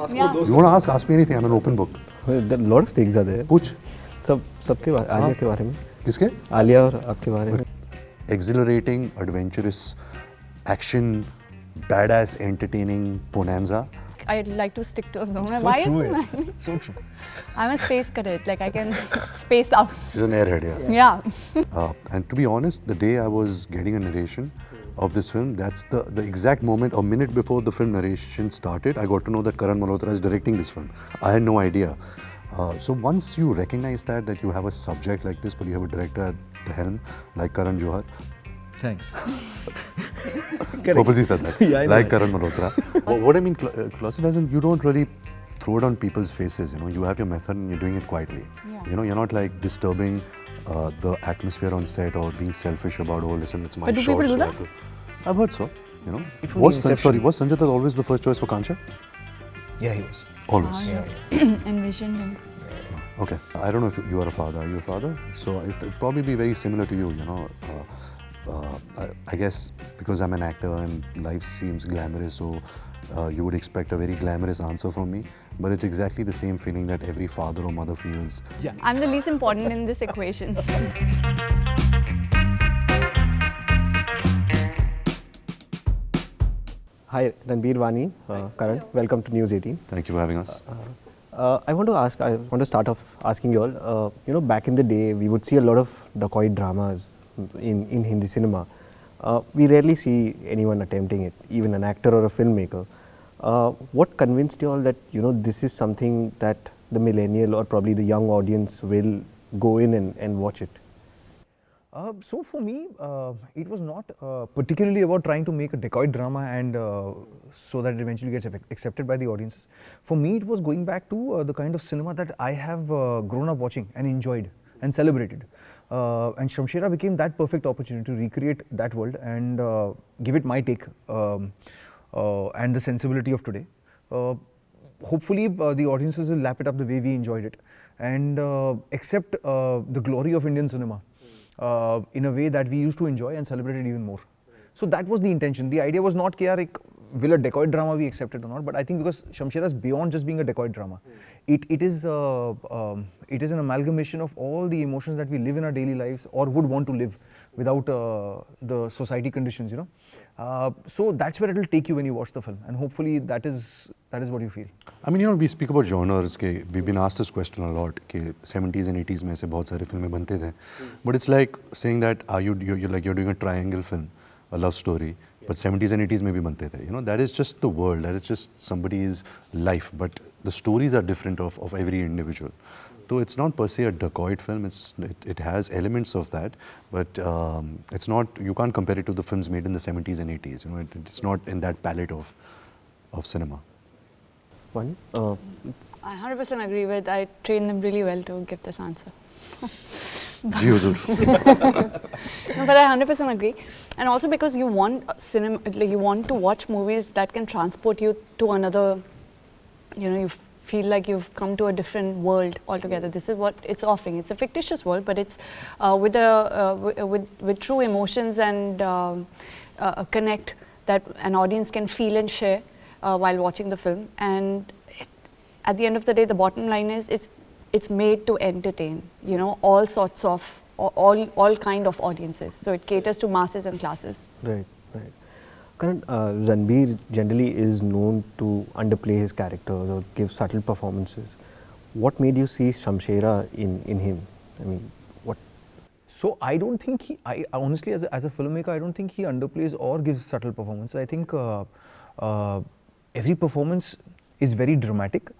Yeah. You want to ask? Ask me anything. I'm an open book. There a lot of things are there. पूछ. सबके बारे आलिया के बारे में. किसके? आलिया और आपके बारे में. Exhilarating, adventurous, action, badass, entertaining bonanza. I'd like to stick to a zone. So Why true, isn't yeah. So true. I'm a space cadet. Like I can space out. She's an airhead, yeah. Yeah. And to be honest, the day I was getting a narration of this film, that's the exact moment, a minute before the film narration started, I got to know that Karan Malhotra is directing this film. I had no idea. So once you recognize that you have a subject like this, but you have a director at the helm, like Karan Johar. Thanks. Purposely said that. Yeah, I know. Like Karan Malhotra. What I mean, Closet doesn't, you don't really throw it on people's faces, you know. You have your method and you're doing it quietly. Yeah. You know, you're not like disturbing the atmosphere on set or being selfish about, oh, listen, it's my But do shot. people do so I that? have to-" I've heard so, you know. From Was the Sanjay inception. Dutt always the first choice for Kancha? Yeah, he was. Always. Envisioned him. Okay. I don't know if you are a father. Are you a father? So it'll probably be very similar to you, you know. I guess because I'm an actor and life seems glamorous, so you would expect a very glamorous answer from me. But it's exactly the same feeling that every father or mother feels. Yeah. I'm the least important in this equation. Hi, Ranbir, Vaani, Karan. Welcome to News 18. Thank you for having us. I want to start off asking you all, back in the day, we would see a lot of decoy dramas in Hindi cinema. We rarely see anyone attempting it, even an actor or a filmmaker. What convinced you all that, this is something that the millennial or probably the young audience will go in and watch it? So for me, it was not particularly about trying to make a decoy drama and so that it eventually gets accepted by the audiences. For me, it was going back to the kind of cinema that I have grown up watching and enjoyed and celebrated. And Shamshera became that perfect opportunity to recreate that world and give it my take and the sensibility of today. Hopefully, the audiences will lap it up the way we enjoyed it and accept the glory of Indian cinema. In a way that we used to enjoy and celebrate it even more. So that was the intention. The idea was not that will a decoy drama be accepted or not, but I think because Shamshera is beyond just being a decoy drama. It is an amalgamation of all the emotions that we live in our daily lives or would want to live without the society conditions, So that's where it will take you when you watch the film, and hopefully that is what you feel. I mean, we speak about genres. We've been asked this question a lot. 70s and 80s में से बहुत सारे फिल्में बनते थे. But it's like saying that you're doing a triangle film, a love story. But 70s and 80s में भी बनते थे. That is just the world. That is just somebody's life. But the stories are different of every individual. So it's not per se a decoy film. It has elements of that, but it's not. You can't compare it to the films made in the 70s and 80s. It's not in that palette of cinema. Vaani? I 100% agree with. I trained them really well to give this answer. Ji huzur. No, but I 100% agree, and also because you want cinema, you want to watch movies that can transport you to another. You feel like you've come to a different world altogether. This is what it's offering. It's a fictitious world, but it's with true emotions and a connect that an audience can feel and share while watching the film. And at the end of the day, the bottom line is it's made to entertain. All sorts of all kind of audiences. So it caters to masses and classes. Right. Karan, Ranbir generally is known to underplay his characters or give subtle performances. What made you see Shamshera in him? I mean, what? So I don't think I honestly, as a filmmaker, I don't think he underplays or gives subtle performances. I think every performance is very dramatic,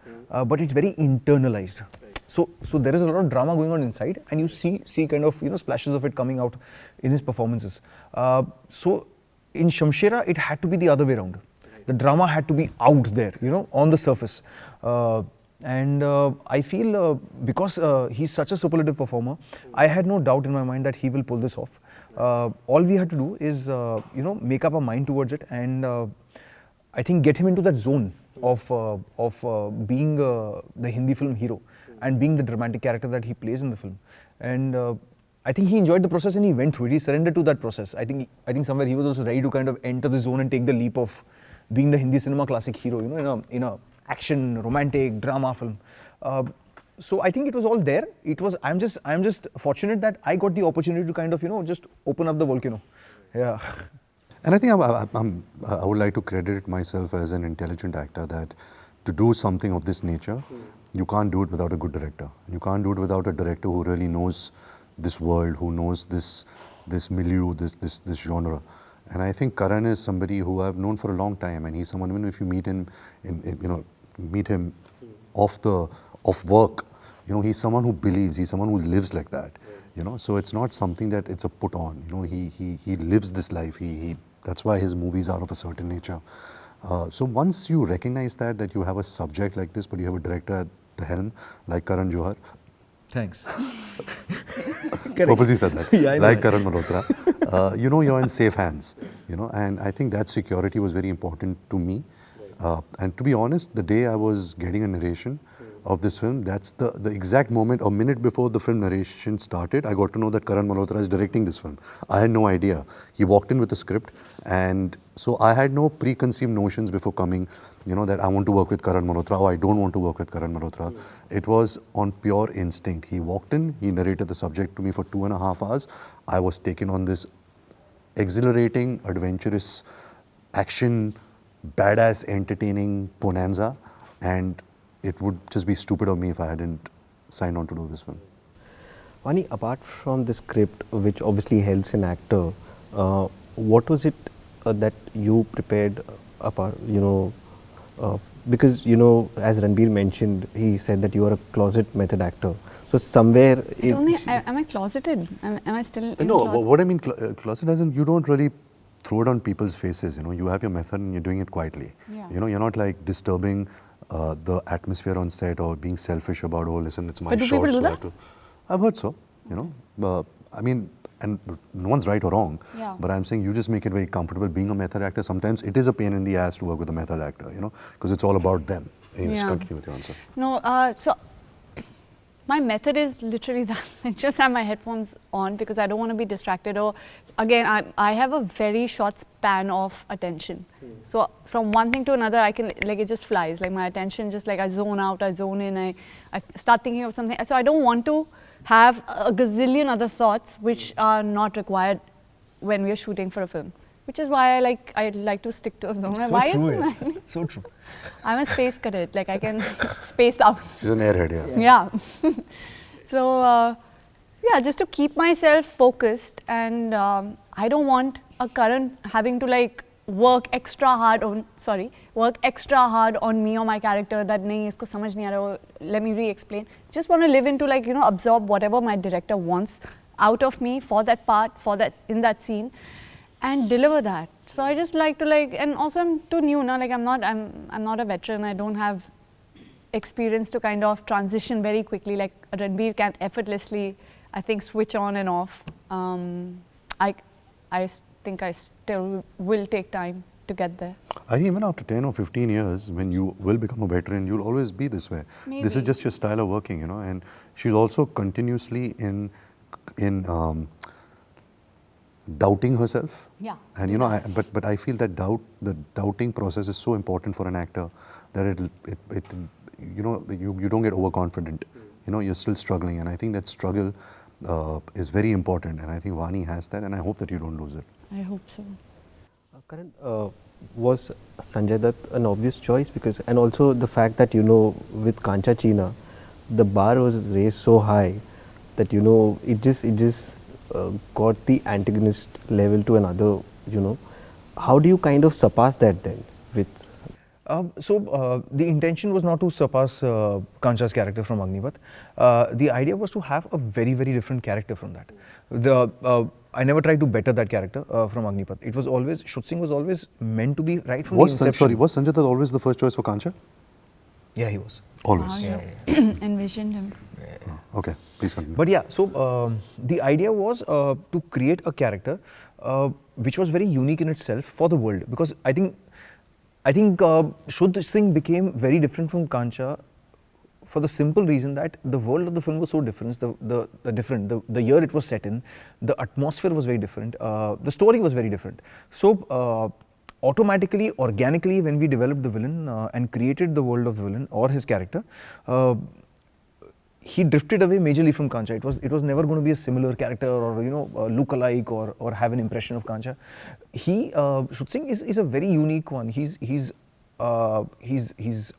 but it's very internalized. So there is a lot of drama going on inside, and you see kind of splashes of it coming out in his performances. So in Shamshera, it had to be the other way around. The drama had to be out there, on the surface. And I feel because he's such a superlative performer, I had no doubt in my mind that he will pull this off. All we had to do is, make up our mind towards it, and I think get him into that zone of being the Hindi film hero and being the dramatic character that he plays in the film. And I think he enjoyed the process and he went through it. He surrendered to that process. I think somewhere he was also ready to kind of enter the zone and take the leap of being the Hindi cinema classic hero, in a action, romantic, drama film. So I think it was all there. It was. I'm just fortunate that I got the opportunity to kind of just open up the volcano. Yeah. And I think I would like to credit myself as an intelligent actor that to do something of this nature, you can't do it without a good director. You can't do it without a director who really knows this world, who knows this milieu, this genre. And I think Karan is somebody who I've known for a long time, and he's someone, even if you meet him, meet him off work, he's someone who believes, he's someone who lives like that. So it's not something that it's a put on. He lives this life. That's why his movies are of a certain nature. So once you recognize that you have a subject like this, but you have a director at the helm like Karan Johar. Thanks. Purposely said that. Yeah, I know like that. Karan Malhotra. You're in safe hands. And I think that security was very important to me. And to be honest, the day I was getting a narration of this film, that's the exact moment, a minute before the film narration started, I got to know that Karan Malhotra is directing this film. I had no idea. He walked in with the script, and so I had no preconceived notions before coming, that I want to work with Karan Malhotra or I don't want to work with Karan Malhotra. It was on pure instinct. He walked in, he narrated the subject to me for 2.5 hours. I was taken on this exhilarating, adventurous, action, badass, entertaining bonanza, and it would just be stupid of me if I hadn't signed on to do this film. Vaani, apart from the script, which obviously helps an actor, what was it that you prepared apart, because, as Ranbir mentioned, he said that you are a closet method actor. So somewhere am I closeted? Am I still in No, closet? what I mean, closet as in you don't really throw it on people's faces, you have your method and you're doing it quietly. Yeah. You're not like disturbing the atmosphere on set or being selfish about, oh, listen, it's my But do shot. people do so I that? have to. I've heard so, I mean, and no one's right or wrong, Yeah. but I'm saying you just make it very comfortable being a method actor. Sometimes it is a pain in the ass to work with a method actor, because it's all about them. Anyways, Yeah. continue with your answer. No, so my method is literally that. I just have my headphones on because I don't want to be distracted. Or again, I have a very short span of attention. So from one thing to another, I can, like, it just flies. Like my attention just like I zone out, I zone in, I start thinking of something. So I don't want to have a gazillion other thoughts which are not required when we are shooting for a film. Which is why I like to stick to a zone. So Why true. isn't Yeah. So true. I'm a space cadet. Like I can space out. She's an airhead, yeah. Yeah. So, yeah, just to keep myself focused, and I don't want a Karan having to work extra hard on me or my character that nahi isko samajh nahi aa raha, let me re-explain. Just want to live into absorb whatever my director wants out of me for that part, in that scene, and deliver that. So I just like to and also I'm too new now. I'm not a veteran. I don't have experience to kind of transition very quickly. Like Ranbir can effortlessly, I think, switch on and off. I think I still will take time to get there. I think even after 10 or 15 years, when you will become a veteran, you'll always be this way. Maybe. This is just your style of working, and she's also continuously in doubting herself. Yeah. And but I feel that the doubting process is so important for an actor that you don't get overconfident. You're still struggling, and I think that struggle is very important, and I think Vaani has that, and I hope that you don't lose it. I hope so. Karan, was Sanjay Dutt an obvious choice? Because, and also the fact that with Kancha Cheena, the bar was raised so high that it just got the antagonist level to another. How do you kind of surpass that then with? So the intention was not to surpass Kancha's character from Agnipath. The idea was to have a very, very different character from that. I never tried to better that character from Agnipath. It was always, Shud Singh was always meant to be right from the inception. Was Sanjay Dutt always the first choice for Kancha? Yeah, he was. Always. Envisioned him. Okay, please continue. But yeah, so the idea was to create a character which was very unique in itself for the world, because I think Shud Singh became very different from Kancha for the simple reason that the world of the film was so different. The year it was set in, the atmosphere was very different. The story was very different. So automatically, organically, when we developed the villain and created the world of the villain or his character, he drifted away majorly from Kancha. It was never going to be a similar character or look alike or have an impression of Kancha. He Shoot Singh is a very unique one. He's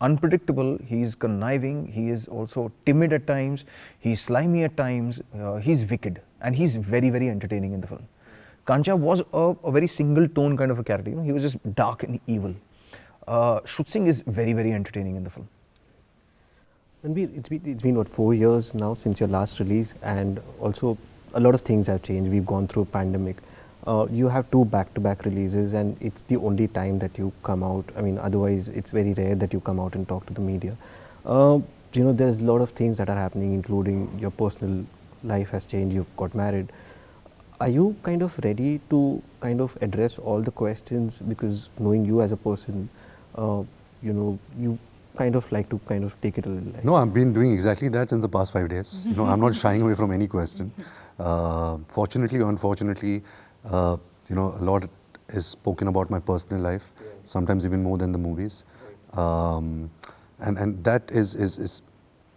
unpredictable. He's conniving. He is also timid at times. He's slimy at times. He's wicked, and he's very, very entertaining in the film. Kancha was a very single tone kind of a character. He was just dark and evil. Shoot Singh is very, very entertaining in the film. Ranbir, it's been what, 4 years now since your last release, and also a lot of things have changed. We've gone through a pandemic. You have 2 back-to-back releases, and it's the only time that you come out. I mean, otherwise it's very rare that you come out and talk to the media. There's a lot of things that are happening, including your personal life has changed. You've got married. Are you kind of ready to kind of address all the questions? Because knowing you as a person, you kind of like to kind of take it a little light. No, I've been doing exactly that since the past 5 days. I'm not shying away from any question. Fortunately or unfortunately, a lot is spoken about my personal life, sometimes even more than the movies. And that is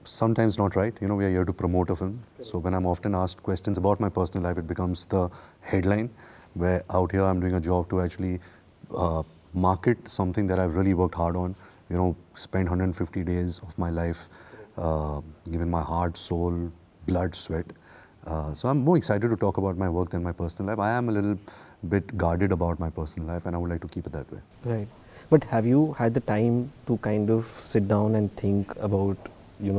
sometimes not right. We are here to promote a film. So when I'm often asked questions about my personal life, it becomes the headline, where out here I'm doing a job to actually market something that I've really worked hard on. Spent 150 days of my life, given my heart, soul, blood, sweat. So I'm more excited to talk about my work than my personal life. I am a little bit guarded about my personal life, and I would like to keep it that way. Right. But have you had the time to kind of sit down and think about,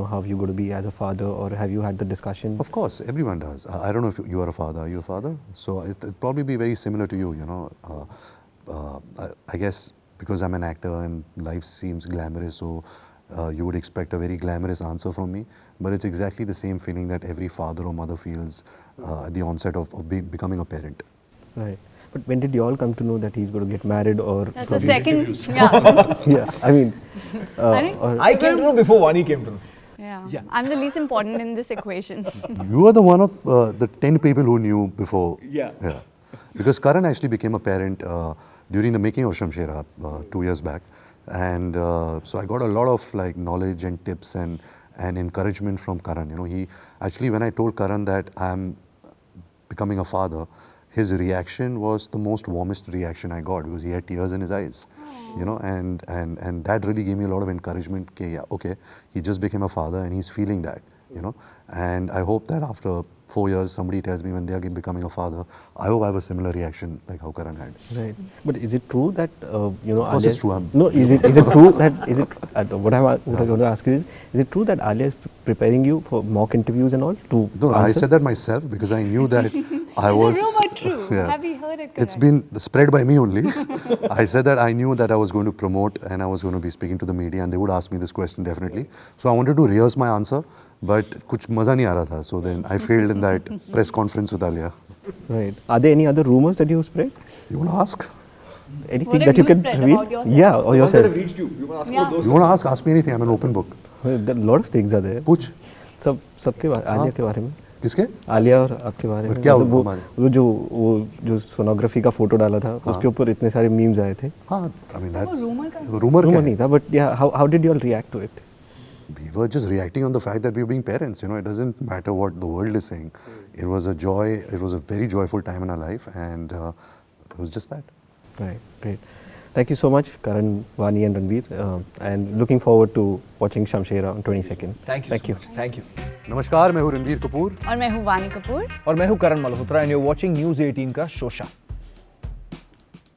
how you're going to be as a father, or have you had the discussion? Of course, everyone does. I don't know if you are a father. Are you a father? So it'll probably be very similar to you, I guess because I'm an actor and life seems glamorous, so you would expect a very glamorous answer from me. But it's exactly the same feeling that every father or mother feels at the onset of becoming a parent. Right. But when did you all come to know that he's going to get married, or? That's the second. Yeah. Yeah. I mean, I came to know before Vaani came to know. Yeah. I'm the least important in this equation. You are the one of the 10 people who knew before. Yeah. Because Karan actually became a parent during the making of Shamshera 2 years back. And so I got a lot of knowledge and tips and encouragement from Karan. He actually, when I told Karan that I'm becoming a father, his reaction was the most warmest reaction I got, because he had tears in his eyes. And that really gave me a lot of encouragement. Okay, he just became a father and he's feeling that, And I hope that after 4 years, somebody tells me when they are becoming a father, I hope I have a similar reaction like how Karan had. Right. But is it true that, Of course it's true. No, is it true that, what I'm going to ask you is it true that Alia is preparing you for mock interviews and all? No, I said that myself because I knew that I was... Is the rumor true? Yeah. Have you heard it correct? It's been spread by me only. I said that I knew that I was going to promote and I was going to be speaking to the media and they would ask me this question definitely. So I wanted to rehearse my answer, but kuch maza nahi aa raha tha. So then I failed in that press conference with Alia. Right. Are there any other rumors that you spread? You want to ask? Anything What that have you you can spread reveal? about yourself? Yeah, or yourself. Have reached you. You want to ask about those? You want to ask me anything. I'm an open book. There are a lot of things are there. Puch. सबके आलिया के बारे में. किसके? आलिया और आपके बारे में. क्या वो जो सोनोग्राफी का फोटो डाला था, उसके ऊपर इतने सारे मीम्स आए थे. हाँ, I mean that's rumor rumor नहीं था, but yeah, how did you all react to it? We were just reacting on the fact that we were being parents. It doesn't matter what the world is saying. It was a joy. It was a very joyful time in our life, and it was just that. Right, great. Thank you so much, Karan, Vaani and Ranbir, and looking forward to watching Shamshera on 22nd. Thank you. Thank you. नमस्कार, मैं हूँ रणबीर कपूर और मैं हूँ वानी कपूर और मैं हूँ करण Malhotra and you're watching News 18 का शोशा.